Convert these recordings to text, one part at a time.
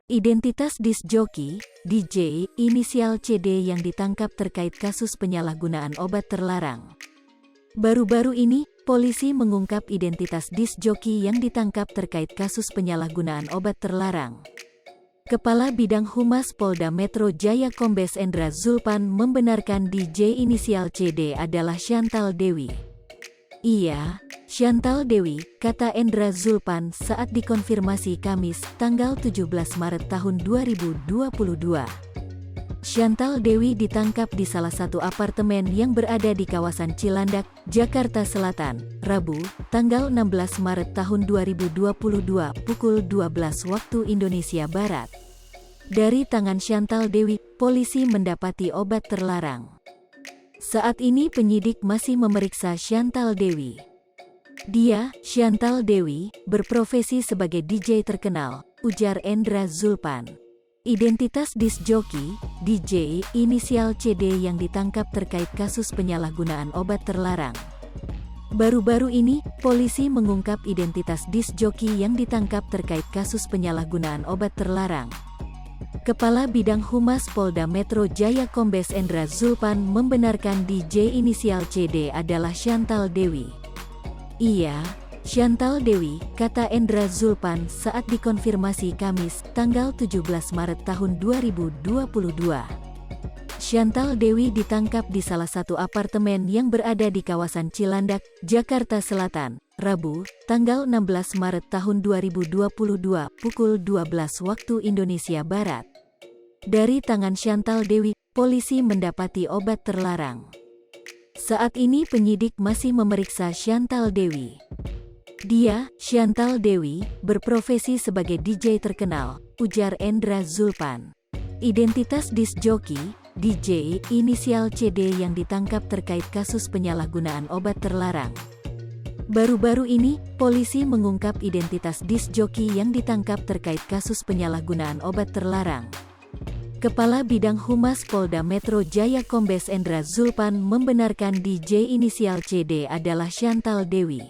Identitas disc joki, DJ, inisial CD yang ditangkap terkait kasus penyalahgunaan obat terlarang. Baru-baru ini, polisi mengungkap identitas disc joki yang ditangkap terkait kasus penyalahgunaan obat terlarang. Kepala Bidang Humas Polda Metro Jaya Kombes Endra Zulpan membenarkan DJ inisial CD adalah Chantal Dewi. Iya, Chantal Dewi, kata Endra Zulpan saat dikonfirmasi Kamis, tanggal 17 Maret tahun 2022. Chantal Dewi ditangkap di salah satu apartemen yang berada di kawasan Cilandak, Jakarta Selatan, Rabu, tanggal 16 Maret tahun 2022 pukul 12 waktu Indonesia Barat. Dari tangan Chantal Dewi, polisi mendapati obat terlarang. Saat ini penyidik masih memeriksa Chantal Dewi. Dia, Chantal Dewi, berprofesi sebagai DJ terkenal, ujar Endra Zulpan. Identitas disc joki, DJ, inisial CD yang ditangkap terkait kasus penyalahgunaan obat terlarang. Baru-baru ini, polisi mengungkap identitas disc joki yang ditangkap terkait kasus penyalahgunaan obat terlarang. Kepala Bidang Humas Polda Metro Jaya Kombes Endra Zulpan membenarkan DJ inisial CD adalah Chantal Dewi. Iya, Chantal Dewi, kata Endra Zulpan saat dikonfirmasi Kamis, tanggal 17 Maret tahun 2022. Chantal Dewi ditangkap di salah satu apartemen yang berada di kawasan Cilandak, Jakarta Selatan, Rabu, tanggal 16 Maret tahun 2022 pukul 12 waktu Indonesia Barat. Dari tangan Chantal Dewi, polisi mendapati obat terlarang. Saat ini penyidik masih memeriksa Chantal Dewi. Dia, Chantal Dewi, berprofesi sebagai DJ terkenal, ujar Endra Zulpan. Identitas disc joki, DJ, inisial CD yang ditangkap terkait kasus penyalahgunaan obat terlarang. Baru-baru ini, polisi mengungkap identitas disc joki yang ditangkap terkait kasus penyalahgunaan obat terlarang. Kepala Bidang Humas Polda Metro Jaya Kombes Endra Zulpan membenarkan DJ inisial CD adalah Chantal Dewi.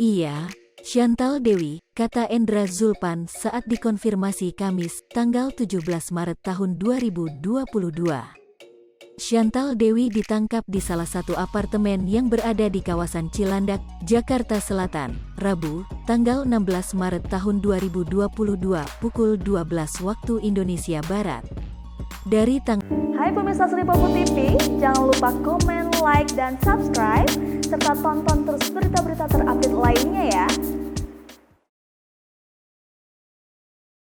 Iya, Chantal Dewi, kata Endra Zulpan saat dikonfirmasi Kamis, tanggal 17 Maret tahun 2022. Chantal Dewi ditangkap di salah satu apartemen yang berada di kawasan Cilandak, Jakarta Selatan, Rabu, tanggal 16 Maret tahun 2022 pukul 12 waktu Indonesia Barat. Hai pemirsa Sri Popo TV, jangan lupa komen, like, dan subscribe, serta tonton terus berita-berita terupdate lainnya